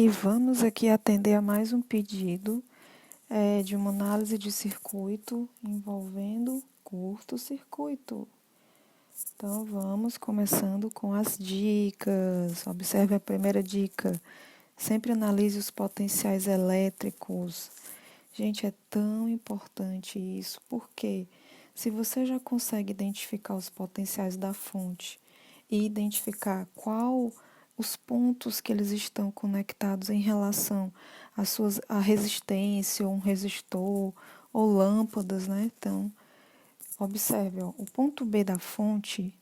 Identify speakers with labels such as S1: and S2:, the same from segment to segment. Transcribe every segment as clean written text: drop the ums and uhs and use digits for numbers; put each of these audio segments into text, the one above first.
S1: E vamos aqui atender a mais um pedido de uma análise de circuito envolvendo curto-circuito. Então, vamos começando com as dicas. Observe a primeira dica. Sempre analise os potenciais elétricos. Gente, é tão importante isso, porque se você já consegue identificar os potenciais da fonte e identificar qual os pontos que eles estão conectados em relação à resistência, ou um resistor, ou lâmpadas, né? Então, observe, ó, o ponto B da fonte,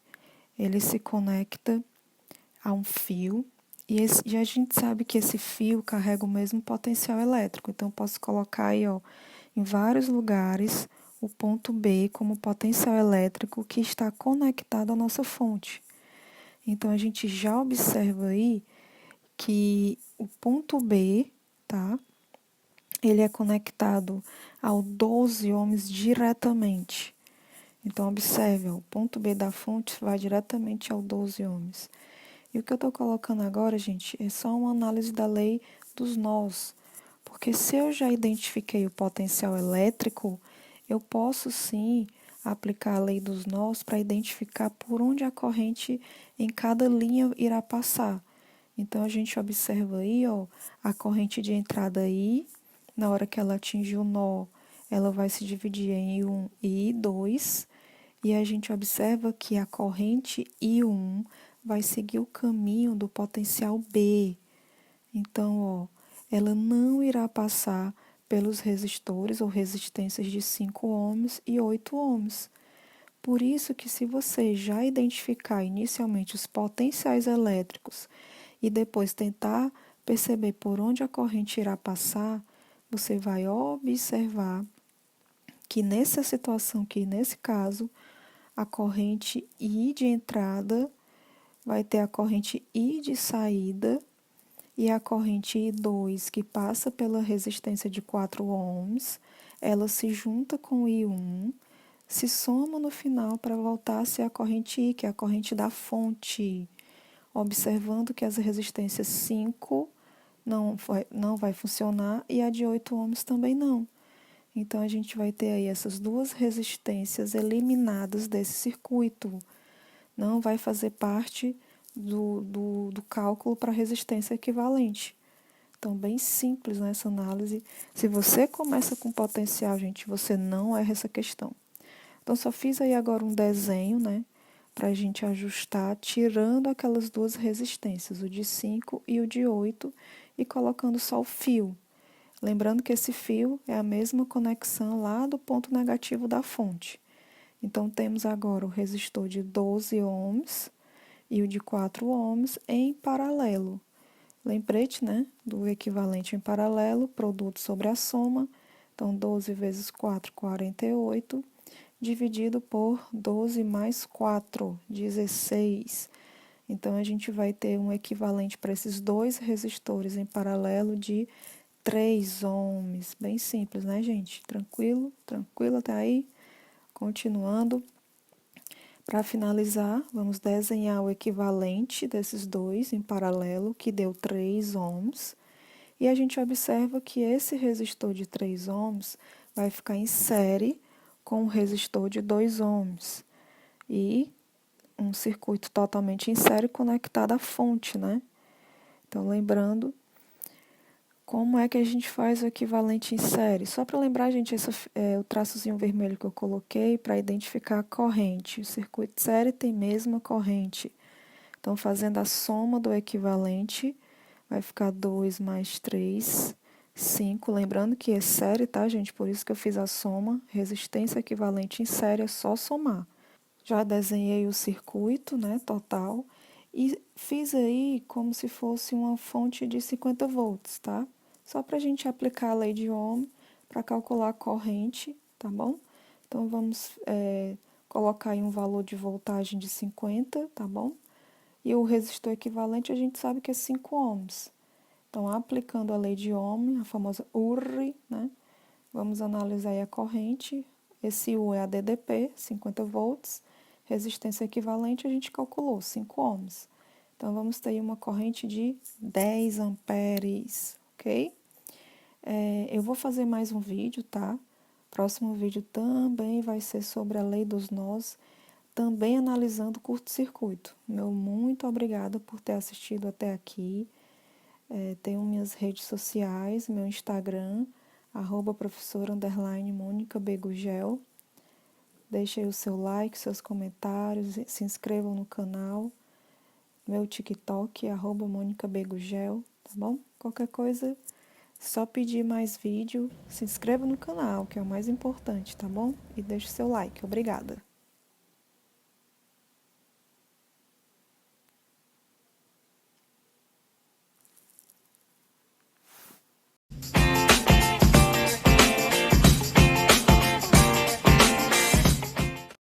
S1: ele se conecta a um fio e a gente sabe que esse fio carrega o mesmo potencial elétrico. Então, eu posso colocar aí, ó, em vários lugares o ponto B como potencial elétrico que está conectado à nossa fonte. Então, a gente já observa aí que o ponto B, tá? Ele é conectado ao 12 ohms diretamente. Então, observe, ó, o ponto B da fonte vai diretamente ao 12 ohms. E o que eu estou colocando agora, gente, é só uma análise da lei dos nós. Porque se eu já identifiquei o potencial elétrico, eu posso sim aplicar a lei dos nós para identificar por onde a corrente em cada linha irá passar. Então, a gente observa aí, ó, a corrente de entrada I, na hora que ela atingir o nó, ela vai se dividir em I1 e I2, e a gente observa que a corrente I1 vai seguir o caminho do potencial B. Então, ó, ela não irá passar pelos resistores ou resistências de 5 ohms e 8 ohms. Por isso que se você já identificar inicialmente os potenciais elétricos e depois tentar perceber por onde a corrente irá passar, você vai observar que nessa situação aqui, nesse caso, a corrente I de entrada vai ter a corrente I de saída e a corrente I2, que passa pela resistência de 4 ohms, ela se junta com o I1, se soma no final para voltar a ser a corrente I, que é a corrente da fonte, observando que as resistências 5 não vai funcionar e a de 8 ohms também não. Então, a gente vai ter aí essas duas resistências eliminadas desse circuito. Não vai fazer parte do cálculo para resistência equivalente. Então, bem simples nessa análise. Se você começa com potencial, gente, você não erra essa questão. Então, só fiz aí agora um desenho, né, para a gente ajustar, tirando aquelas duas resistências, o de 5 e o de 8, e colocando só o fio. Lembrando que esse fio é a mesma conexão lá do ponto negativo da fonte. Então, temos agora o resistor de 12 ohms e o de 4 ohms em paralelo. Lembrete, né, do equivalente em paralelo, produto sobre a soma. Então, 12 vezes 4, 48, dividido por 12 mais 4, 16. Então, a gente vai ter um equivalente para esses dois resistores em paralelo de 3 ohms. Bem simples, né, gente? Tranquilo? Tranquilo até aí? Continuando. Para finalizar, vamos desenhar o equivalente desses dois em paralelo, que deu 3 ohms. E a gente observa que esse resistor de 3 ohms vai ficar em série com o resistor de 2 ohms. E um circuito totalmente em série conectado à fonte, né? Então, lembrando, como é que a gente faz o equivalente em série? Só para lembrar, gente, esse é o traçozinho vermelho que eu coloquei para identificar a corrente. O circuito de série tem mesma corrente. Então, fazendo a soma do equivalente, vai ficar 2 mais 3, 5. Lembrando que é série, tá, gente? Por isso que eu fiz a soma. Resistência equivalente em série é só somar. Já desenhei o circuito, né, total. E fiz aí como se fosse uma fonte de 50 volts, tá? Só para a gente aplicar a lei de Ohm para calcular a corrente, tá bom? Então, vamos colocar aí um valor de voltagem de 50, tá bom? E o resistor equivalente a gente sabe que é 5 ohms. Então, aplicando a lei de Ohm, a famosa URI, né? Vamos analisar aí a corrente. Esse U é a DDP, 50 volts. Resistência equivalente a gente calculou, 5 ohms. Então, vamos ter uma corrente de 10 amperes, ok? Eu vou fazer mais um vídeo, tá? Próximo vídeo também vai ser sobre a lei dos nós, também analisando o curto-circuito. Meu muito obrigada por ter assistido até aqui. Tenho minhas redes sociais, meu Instagram, @professora_Mônica Begugel. Deixe aí o seu like, seus comentários, se inscrevam no canal. Meu TikTok, @MônicaBegugel, tá bom? Qualquer coisa, só pedir mais vídeo, se inscreva no canal, que é o mais importante, tá bom? E deixe seu like. Obrigada!